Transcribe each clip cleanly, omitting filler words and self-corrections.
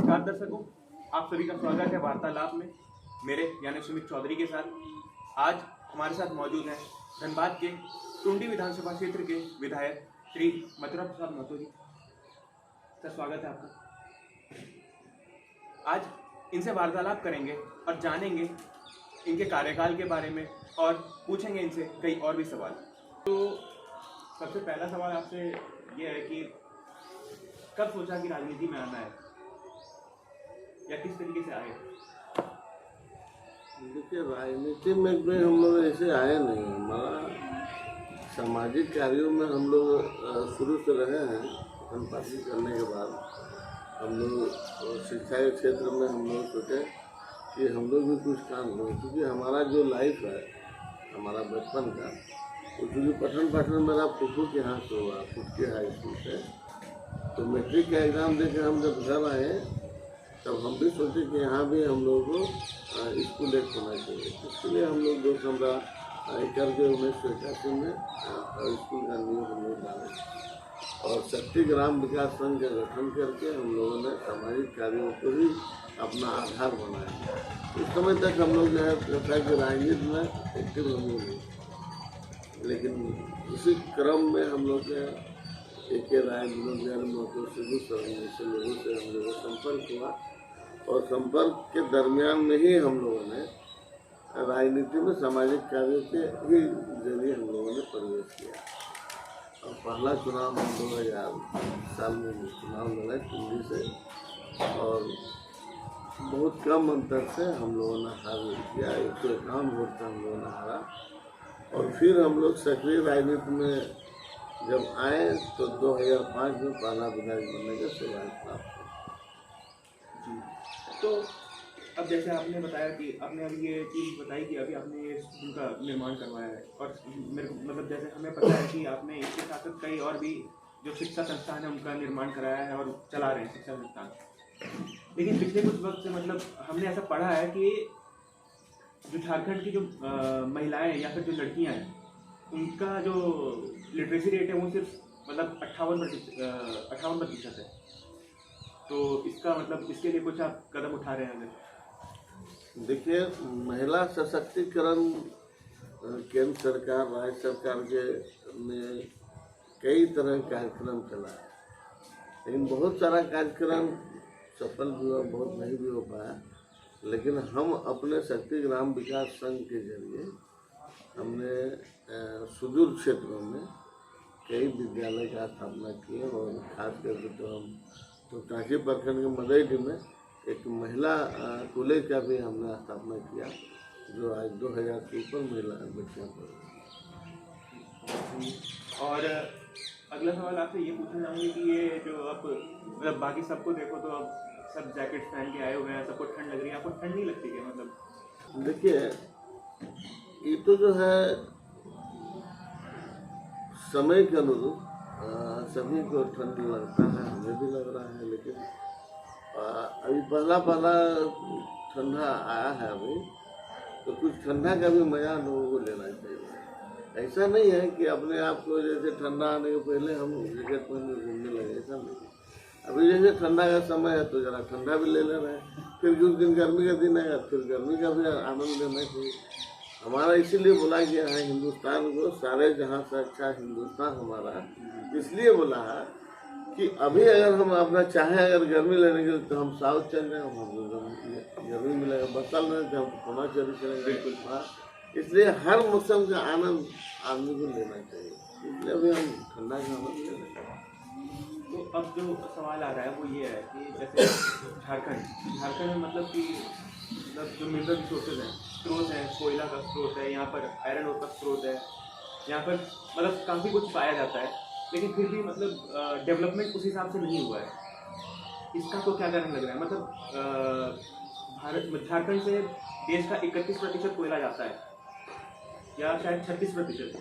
नमस्कार दर्शकों, आप सभी का स्वागत है वार्तालाप में मेरे यानी सुमित चौधरी के साथ। आज हमारे साथ मौजूद हैं धनबाद के टुंडी विधानसभा क्षेत्र के विधायक श्री मथुरा प्रसाद महतो जी। सर, स्वागत है आपका। आज इनसे वार्तालाप करेंगे और जानेंगे इनके कार्यकाल के बारे में और पूछेंगे इनसे कई और भी सवाल। तो सबसे पहला सवाल आपसे ये है कि कब सोचा कि राजनीति में आना है या किस तरीके से आए? देखिए, राजनीति में भी हम लोग ऐसे आए नहीं। हमारा सामाजिक कार्यों में हम लोग शुरू से रहे हैं। पार्टी करने के बाद हम लोग शिक्षा के क्षेत्र में हम लोग सोचे कि हम लोग भी कुछ काम करें, क्योंकि हमारा जो लाइफ है, हमारा बचपन का, क्योंकि पठन पाठन मेरा फूफू के यहाँ से हुआ, फुटकी हाई स्कूल से। तो मैट्रिक का एग्ज़ाम देकर हम जब घर आए तब हम भी सोचे कि यहाँ भी हम लोगों को स्कूल एक होना चाहिए। इसलिए हम लोग 215 के 1981 में स्कूल का नियम हम लोग डाले और शक्ति ग्राम विकास संघ का गठन करके हम लोगों ने सामाजिक कार्यों को ही अपना आधार बनाया। उस समय तक हम लोग जो है कि राजनीति में एक्टिव हम लोग नहीं, लेकिन उसी क्रम में हम लोग एक राय महतो से लोगों से हम लोगों का संपर्क हुआ और संपर्क के दरमियान में ही हम लोगों ने राजनीति में सामाजिक कार्यों के ही जरिए हम लोगों ने प्रवेश किया। और पहला चुनाव हम 2000 साल में चुनाव लड़ा टुंडी से और बहुत कम अंतर से हम लोगों ने हार किया। 151 वोट से हम लोगों ने हारा और फिर हम लोग सक्रिय राजनीति में जब आए तो 2005 में पहला विधायक बनने का सौभाग्य प्राप्त हुआ। तो अब जैसे आपने बताया कि आपने अभी ये चीज़ बताई कि अभी आपने ये स्कूल का निर्माण करवाया है और मेरे मतलब जैसे हमें पता है कि आपने इसके साथ साथ कई और भी जो शिक्षा संस्थान है उनका निर्माण कराया है और चला रहे हैं शिक्षा संस्थान। लेकिन पिछले कुछ वक्त से मतलब हमने ऐसा पढ़ा है कि जो झारखंड की जो महिलाएं या फिर जो लड़कियां हैं उनका जो लिटरेसी रेट है वो सिर्फ मतलब 58% है। तो इसका मतलब इसके लिए कुछ आप कदम उठा रहे हैं? देखिए, महिला सशक्तिकरण केंद्र सरकार, राज्य सरकार के में कई तरह के कार्यक्रम चला है, लेकिन बहुत सारा कार्यक्रम सफल भी हुआ, बहुत नहीं भी हो पाया। लेकिन हम अपने शक्ति ग्राम विकास संघ के जरिए हमने सुदूर क्षेत्रों में कई विद्यालय का स्थापना किए और खास करके तो काशी प्रखंड के मदईडी में एक महिला कॉलेज का भी हमने स्थापना किया, जो आज 2000 के ऊपर महिला बच्चियाँ पढ़ रही हैं। और अगला सवाल आपसे ये पूछना चाहूँगी कि ये जो आप मतलब बाकी सबको देखो तो अब सब जैकेट पहन के आए हुए हैं, सबको ठंड लग रही है, आपको ठंड नहीं लगती क्या? मतलब देखिए, ये तो जो है समय के अनुरूप सभी को ठंड लगता है, हमें भी लग रहा है। लेकिन अभी पहला ठंडा आया है अभी, तो कुछ ठंडा का भी मजा लोगों को लेना चाहिए। ऐसा नहीं है कि अपने आप को जैसे ठंडा आने के पहले हम जैकेट पहन के घूमने लगे, ऐसा नहीं। अभी जैसे ठंडा का समय है तो जरा ठंडा भी ले ले रहे हैं, फिर कुछ दिन गर्मी का दिन आएगा फिर गर्मी का भी आनंद लेना चाहिए। हमारा इसीलिए बोला गया है हिंदुस्तान को सारे जहाँ से अच्छा हिंदुस्तान हमारा, इसलिए बोला है कि अभी अगर हम अपना चाहें अगर गर्मी लेने के लिए तो हम साउथ चल जाएँ, हमको गर्मी मिलेगा, बरसात में हम हिमाचल चलेंगे कुछ बाहर। इसलिए हर मौसम का आनंद आदमी को लेना चाहिए, इसलिए अभी हम ठंडा का आनंद ले रहे हैं। तो अब जो सवाल आ रहा है वो ये है कि जैसे झारखंड में मतलब कि जो मिनरल रिसोर्सेज हैं, स्रोत है, कोयला का स्रोत है, यहाँ पर आयरन ओर का स्रोत है, यहाँ पर मतलब काफ़ी कुछ पाया जाता है, लेकिन फिर भी मतलब डेवलपमेंट उस हिसाब से नहीं हुआ है। इसका तो क्या कारण लग रहा है? मतलब झारखंड से देश का 31% कोयला जाता है या शायद 36%,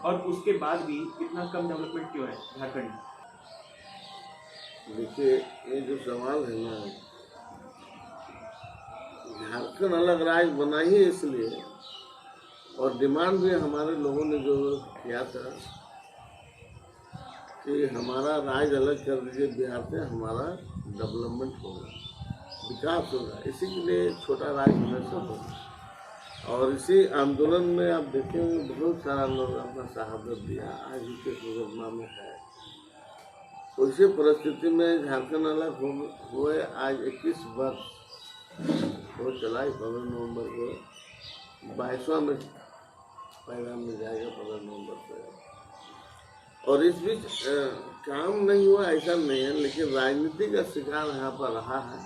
और उसके बाद भी इतना कम डेवलपमेंट क्यों है झारखंड में? देखिए, ये जो सवाल है ना, झारखंड अलग राज्य बना ही इसलिए, और डिमांड भी हमारे लोगों ने जो किया था कि हमारा राज्य अलग कर दीजिए बिहार से, हमारा डेवलपमेंट होगा। विकास होगा। इसी के लिए छोटा राज्य हमेशा होगा। और इसी आंदोलन में आप देखेंगे बहुत सारा लोग अपना शहादत दिया, आज भी के मुकदमा में है। उसी परिस्थिति में झारखंड अलग हुए आज 21 वर्ष वो चला। 15 नवंबर को 22वां में पैगाम में जाएगा 15 नवंबर से। और इस बीच काम नहीं हुआ ऐसा नहीं है, लेकिन राजनीति का शिकार यहाँ पर रहा है।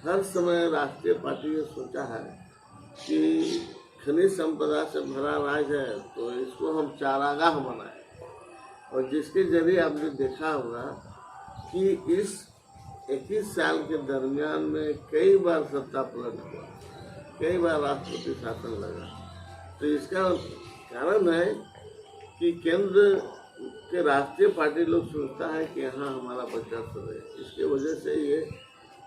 हर समय राष्ट्रीय पार्टी ने सोचा है कि खनिज संपदा से भरा राज्य है तो इसको हम चारागाह बनाएं, और जिसके जरिए आपने देखा होगा कि इस 21 साल के दरमियान में कई बार सत्ता पलट हुआ, कई बार राष्ट्रपति शासन लगा। तो इसका कारण है कि केंद्र के राष्ट्रीय पार्टी लोग सोचता है कि यहाँ हमारा वर्चस्व रहे। इसके वजह से ये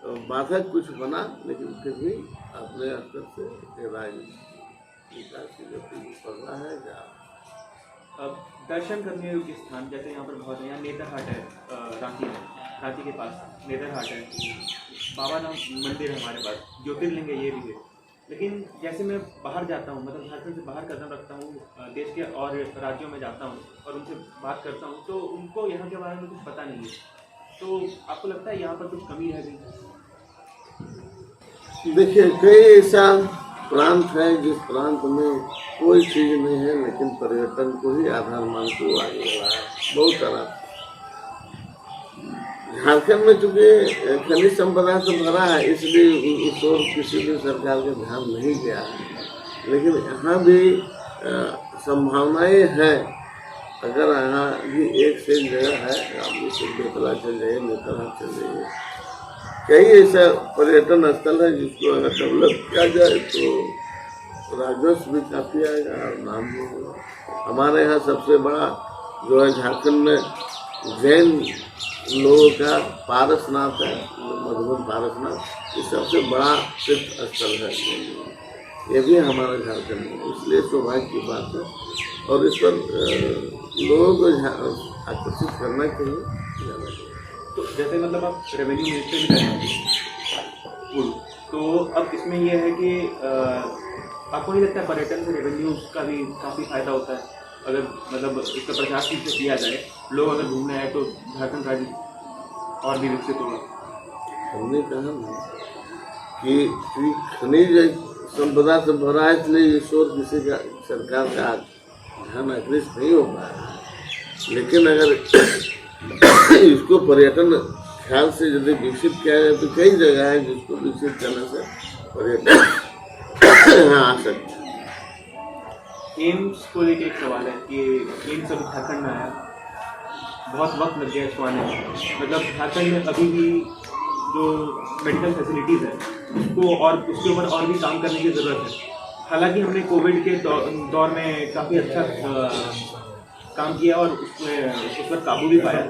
बाधक कुछ बना, लेकिन फिर भी अपने स्तर से राजनीति विकास की गति बढ़ रहा है। अब दर्शन करने योग्य स्थान जैसे यहाँ पर बहुत है, यहाँ नेतरहाट है, रांची में, रांची के पास नेतरहाट है, बाबा धाम मंदिर है हमारे पास, ज्योतिर्लिंग है ये भी है। लेकिन जैसे मैं बाहर जाता हूँ, मतलब झारखंड से बाहर कदम रखता हूँ, देश के और राज्यों में जाता हूँ और उनसे बात करता हूँ, तो उनको यहाँ के बारे में कुछ पता नहीं है। तो आपको लगता है यहाँ पर कुछ कमी रह गई? देखिए, कई ऐसा प्रांत है जिस प्रांत में कोई चीज़ नहीं है, लेकिन पर्यटन को ही आधार मान के आगे बढ़ा है। बहुत सारा झारखंड में चूँकि खनिज संपदा से भरा है, इसलिए उस ओर किसी भी सरकार का ध्यान नहीं गया है। लेकिन यहाँ भी संभावनाएं हैं। अगर यहाँ भी एक से एक जगह है, आप जैसे बेतला चल जाइए, नेतरहाट चल जाइए, कई ऐसा पर्यटन स्थल है जिसको अगर डेवलप किया जाए तो राजस्व भी काफ़ी आएगा और नाम भी होगा। हमारे यहाँ सबसे बड़ा जो है झारखंड में जैन लोगों का पारसनाथ है, मधुबन पारसनाथ, ये सबसे बड़ा तीर्थ स्थल है। ये भी हमारे झारखंड में, इसलिए सौभाग्य की बात है और इस पर लोगों को आकर्षित करना चाहिए। तो जैसे मतलब आप रेवेन्यू मिनिस्टर भी रहे, तो अब इसमें यह है कि आपको नहीं लगता है पर्यटन से रेवेन्यू का भी काफ़ी फायदा होता है? अगर मतलब इसका प्रचार ठीक से किया जाए, लोग अगर घूमने आए तो झारखंड राज्य और भी विकसित होगा। हमने कहा ना कि खनिज संपदा से भरा है, इसलिए इस ओर किसी का सरकार का ध्यान आकृष्ट नहीं हो पा रहा है। लेकिन अगर इसको पर्यटन ख्याल से यदि विकसित किया जाए तो कई जगह है जिसको विकसित करने से पर्यटन यहाँ आ सकते हैं। एम्स को लेकर एक सवाल है कि एम्स अभी झारखंड में आया, बहुत वक्त लग गया इसको आने में। मतलब झारखंड में अभी भी जो मेडिकल फैसिलिटीज़ है उसको और उसके ऊपर और भी काम करने की ज़रूरत है। हालांकि हमने कोविड के दौर में काफ़ी अच्छा काम किया और उस पर काबू भी पाया,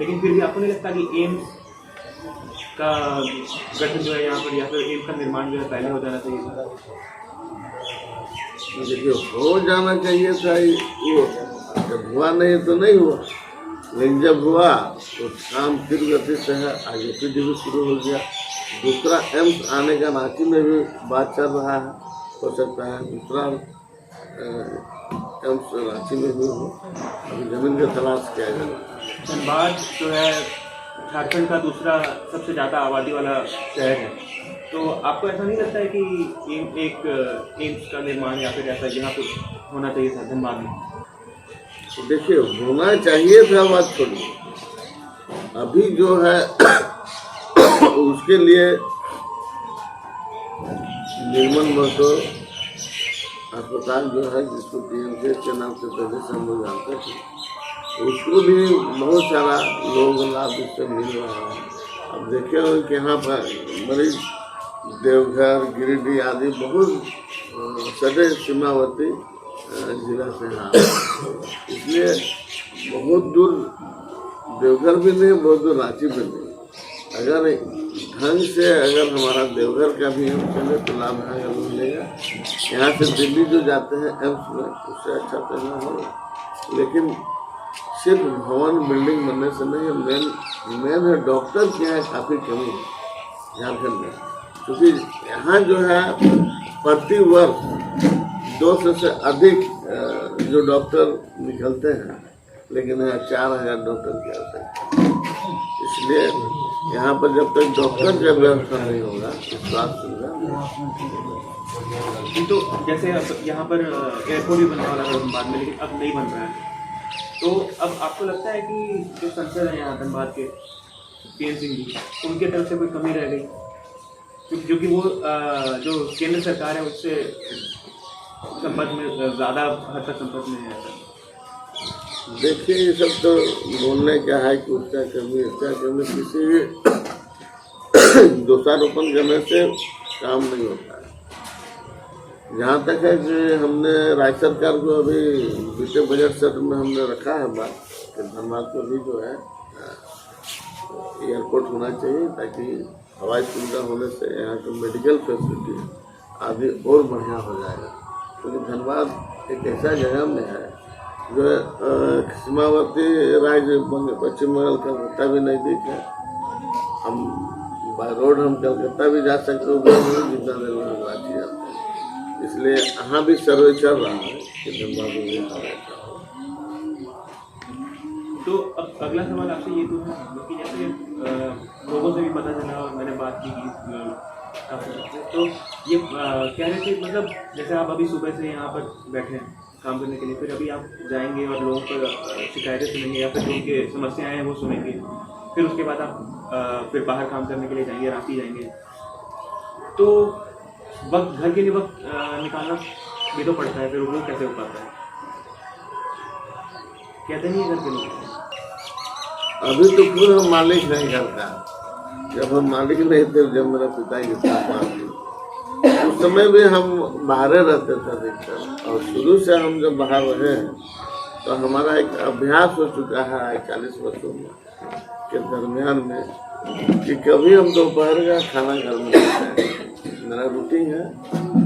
लेकिन फिर भी आपको नहीं लगता कि एम्स का गठन जो है यहाँ पर, या फिर एम्स का निर्माण जो है पहले हो जाना चाहिए था? देखिए, हो जाना चाहिए था, वो जब हुआ नहीं तो नहीं हुआ, लेकिन जब हुआ तो काम फिर गति से है, आगे फिर भी शुरू हो गया। दूसरा एम्स आने का रांची में भी बात चल रहा है, हो सकता है दूसरा एम्स रांची में भी हो। अभी जमीन का तलाश किया जाए। धनबाद जो है झारखंड का दूसरा सबसे ज़्यादा आबादी वाला शहर है, तो आपको ऐसा नहीं लगता है कि एक एम्स का निर्माण या फिर ऐसा यहाँ पर होना चाहिए था धनबाद में? देखिए, होना चाहिए था बात छोड़िए, अभी जो है उसके लिए निर्मल महतो अस्पताल जो है, जिसको पीएमसीएच के नाम से पहले से हम लोग जानते थे, उसको भी बहुत सारा लोग लाभ इससे मिल रहा है। अब देखे हो कि यहाँ पर मरीज देवघर, गिरिडीह आदि बहुत सटे सीमावर्ती जिला से यहाँ, इसलिए बहुत दूर देवघर भी नहीं, बहुत दूर रांची भी नहीं। अगर ढंग से अगर हमारा देवघर का भी एम्स चले तो लाभ यहाँ मिलेगा। यहाँ से दिल्ली जो जाते हैं एम्स में, उससे अच्छा तो नहीं हो। लेकिन सिर्फ भवन बिल्डिंग बनने से नहीं, मेन है डॉक्टर की यहाँ काफ़ी कमी है। झारखंड में, क्योंकि यहाँ जो है प्रति वर्ष 200 से अधिक जो डॉक्टर निकलते हैं, लेकिन यहाँ 4000 डॉक्टर की आवश्यकता है। इसलिए यहाँ पर जब तक डॉक्टर का व्यवस्था नहीं होगा स्वास्थ्य सुविधा। तो जैसे अब यहाँ पर एयरपोर्ट भी बनने वाला था धनबाद में, लेकिन अब नहीं बन रहा है, तो अब आपको लगता है कि जो सांसद हैं यहाँ धनबाद के PN सिंह जी, उनके तरफ से कोई कमी रह गई, क्योंकि वो जो केंद्र सरकार है उससे संपर्क में ज़्यादा हद तक संपर्क में है? देखिए, ये सब तो बोलने क्या है कि उसका कमी इसका कमी, किसी भी दोषारोपण करने से काम नहीं होता है। जहाँ तक है कि हमने राज्य सरकार को अभी बीते बजट सत्र में हमने रखा है बात कि धनबाद को भी जो है एयरपोर्ट होना चाहिए, ताकि हवाई सुविधा होने से यहाँ की मेडिकल फैसिलिटी आगे और बढ़िया हो जाएगा। क्योंकि धनबाद एक ऐसा जगह में है जो सीमावर्ती राज्य पश्चिम बंगाल कलकत्ता भी नज़दीक है। हम बाय रोड हम कलकत्ता भी जा सकते हैं, जितना देर में हम रांची जाते हैं। इसलिए यहाँ भी सर्वे चल रहा है कि धनबाद में हवाई अड्डा हो। तो अब अगला सवाल आपसे ये तो है कि जैसे लोगों से भी पता चला और मैंने बात की काफ़ी, तो ये कह रहे थे, मतलब जैसे आप अभी सुबह से यहाँ पर बैठे हैं काम करने के लिए, फिर अभी आप जाएंगे और लोगों पर शिकायतें सुनेंगे या फिर जो उनके समस्याएं हैं वो सुनेंगे, फिर उसके बाद आप फिर बाहर काम करने के लिए जाएंगे, रांची जाएंगे, तो वक्त घर के लिए वक्त निकालना भी तो पड़ता है, फिर वो कैसे हो पाता है? कहते नहीं है घर के लोग। अभी तो पूरा हम मालिक नहीं करता। जब हम मालिक नहीं थे, जब मेरा पिता के साथ उस समय भी हम बाहर रहते थे अधिकतर, और शुरू से हम जब बाहर रहे हैं तो हमारा एक अभ्यास हो चुका है 40 वर्षों में के दरमियान में कि कभी हम दोपहर का खाना घर में खाते हैं, मेरा रूटीन है।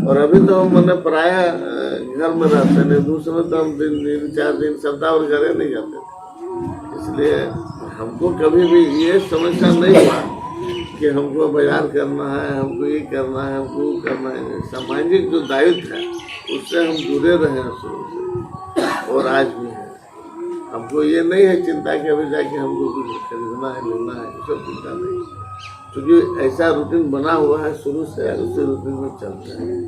और अभी तो हम मैंने प्राय घर में रहते नहीं, दूसरे तो हम दिन 4 दिन सप्ताह और घरे नहीं जाते थे। इसलिए हमको कभी भी ये समस्या नहीं हुआ कि हमको बाजार करना है, हमको ये करना है, हमको वो करना है। सामाजिक जो दायित्व है उससे हम जुड़े रहे हैं शुरू से, और आज भी है। हमको ये नहीं है चिंता कि अभी जाके हमको कुछ खरीदना है, लेना है, सब चिंता नहीं, क्योंकि ऐसा रूटीन बना हुआ है शुरू से, उसी रूटीन में चलते हैं।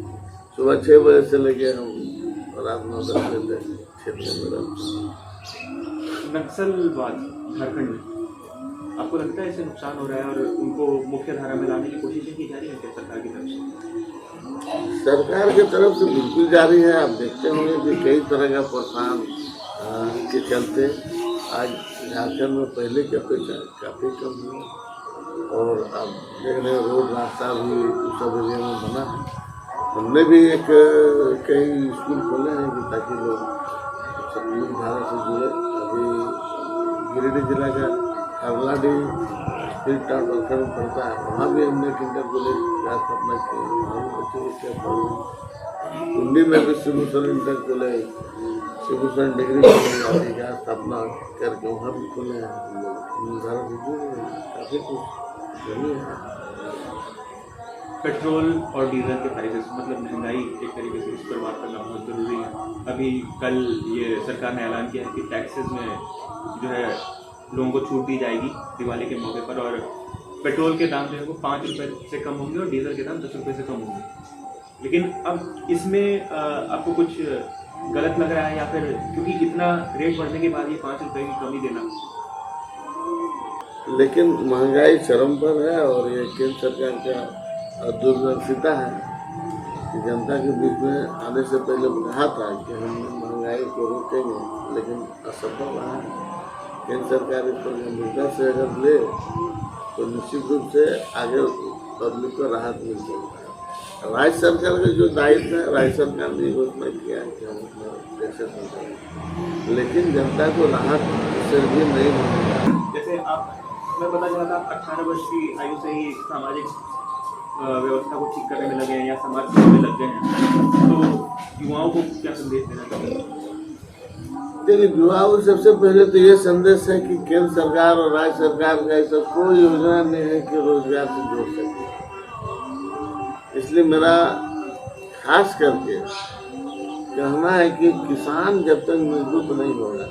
सुबह 6 बजे से लेके हम रात 9-10 बजे तक क्षेत्र में रहते हैं। नक्सलवाद झारखंड में आपको लगता है इससे नुकसान हो रहा है और उनको मुख्य धारा में लाने की कोशिशें की जा रही है क्या सरकार की तरफ से? सरकार की तरफ से बिल्कुल जारी है। आप देखते होंगे कि कई तरह का प्रोत्साहन के चलते आज झारखंड में पहले की अपेक्षा काफ़ी कम हुआ, और अब देख रहे रोड रास्ता भी सब एरिया में बना है। हमने भी एक कई स्कूल खोले हैं कि ताकि लोग मुख्य धारा से जुड़े। अभी गिरिडीह जिला का हरलाडी हिल टाउन प्रखंड पड़ता है, वहाँ भी हमने एक इंटर कॉलेज का स्थापना की, वहाँ भी बच्चे उसके पढ़े। कुंडी में भी Shivbhushan inter college, Shivbhushan degree college का स्थापना करके वहाँ भी खोले हैं। धारा से जुड़े काफ़ी कुछ जमी है। पेट्रोल और डीजल के प्राइसेस, मतलब महंगाई एक तरीके से, इस पर बात करना बहुत ज़रूरी है। अभी कल ये सरकार ने ऐलान किया है कि टैक्सेस में जो है लोगों को छूट दी जाएगी दिवाली के मौके पर, और पेट्रोल के दाम जो है वो 5 रुपये से कम होंगे और डीजल के दाम 10 रुपये से कम होंगे। लेकिन अब इसमें आपको कुछ गलत लग रहा है, या फिर क्योंकि इतना रेट बढ़ने के बाद ये 5 रुपये की कमी देना? लेकिन महंगाई चरम पर है, और ये केंद्र सरकार का दूरदर्शिता है कि जनता के बीच में आने से पहले कहा था कि हम महंगाई को रोकेंगे, लेकिन असफल रहा है। केंद्र सरकार इस पर गंभीरता से अगर ले तो निश्चित रूप से आगे पब्लिक को राहत मिल सकता है। राज्य सरकार का जो दायित्व है, राज्य सरकार ने घोषणा किया है कि हम उसमें टैक्सेस करें, लेकिन जनता को राहत से भी नहीं मिलेगा। जैसे मैं पता चला था 18 वर्ष की आयु से ही सामाजिक व्यवस्था को ठीक करने में लगे हैं या समाज सेवा में लग गए हैं, तो युवाओं को क्या संदेश देना चाहिए? देखिए, युवाओं को सबसे पहले तो ये संदेश है कि केंद्र सरकार और राज्य सरकार का ऐसा कोई योजना नहीं है कि रोजगार से जोड़ सके। इसलिए मेरा खास करके कहना है कि किसान जब तक मजबूत नहीं होगा,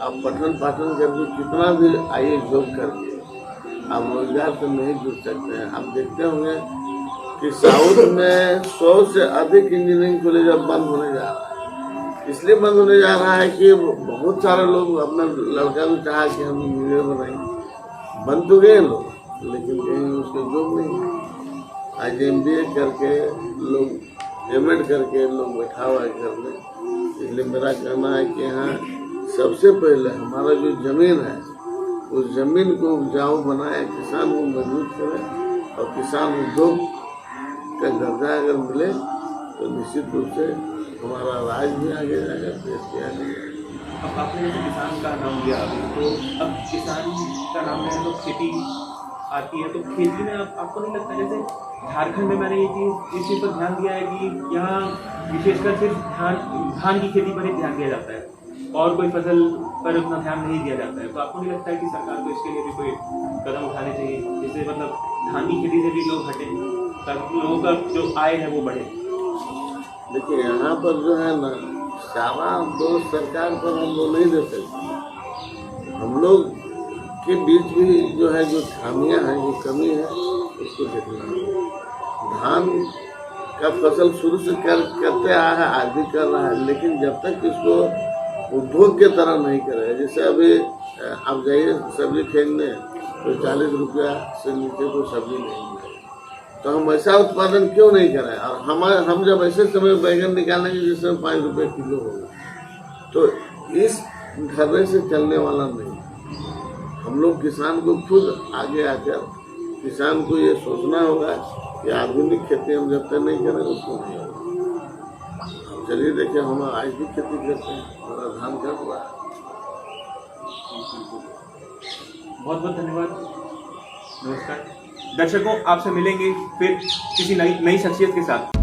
आप पठन पाठन करके कितना भी आइए जॉब करके आप रोजगार से नहीं जुड़ सकते हैं। आप देखते होंगे कि साउथ में 100 से अधिक इंजीनियरिंग कॉलेज अब बंद होने जा रहा है। इसलिए बंद होने जा रहा है कि बहुत सारे लोग अपना लड़का भी चाहा कि हम इंजीनियर बनाएं, बन तो गए लोग, लेकिन कहीं उसके जॉब नहीं। आज MBA करके लोग, M.Ed करके लोग बैठा हुआ है घर में। इसलिए मेरा कहना है कि यहाँ सबसे पहले हमारा जो जमीन है उस जमीन को उपजाऊ बनाए, किसान को मजबूत करें और किसान उद्योग का दर्जा अगर मिले तो निश्चित रूप से हमारा राज्य भी आगे जाएगा, देश भी आगे जाएगा। अब आपने जैसे किसान का नाम लिया अभी, तो अब किसान का नाम है तो खेती आती है, तो खेती में आपको नहीं लगता जैसे झारखंड में मैंने इस चीज़ पर ध्यान दिया है कि यहाँ विशेषकर सिर्फ धान की खेती पर ही ध्यान दिया जाता है और कोई फसल पर उतना ध्यान नहीं दिया जाता है। तो आपको नहीं लगता है कि सरकार को इसके लिए भी कोई कदम उठाने चाहिए, जिससे मतलब धान की खेती से भी लोग हटें ताकि लोगों का जो आय है वो बढ़े? देखिए, यहाँ पर जो है ना, सारा दोष सरकार पर हम लोग नहीं दे सकते। हम लोग के बीच भी जो है, जो खामियां हैं, जो कमी है, उसको देखना है। धान का फसल शुरू से करते आया है, आज भी कर रहा है, लेकिन जब तक इसको उद्योग के तरह नहीं करेगा, जैसे अभी आप जाइए सब्जी खरीदने तो 40 रुपया से नीचे कोई सब्जी नहीं है, तो हम ऐसा उत्पादन क्यों नहीं करें? और हम जब ऐसे समय बैगन निकालेंगे जिसमें 5 रुपये किलो होगा, तो इस ढर्रे से चलने वाला नहीं। हम लोग किसान को खुद आगे आकर किसान को ये सोचना होगा कि आधुनिक खेती हम जब तक नहीं करें उसको नहीं होगा। चलिए देखिए, हम आज भी खेती करते हैं, हमारा धान कर हुआ है। बहुत बहुत धन्यवाद, नमस्कार। दर्शकों, आपसे मिलेंगे फिर किसी नई शख्सियत के साथ।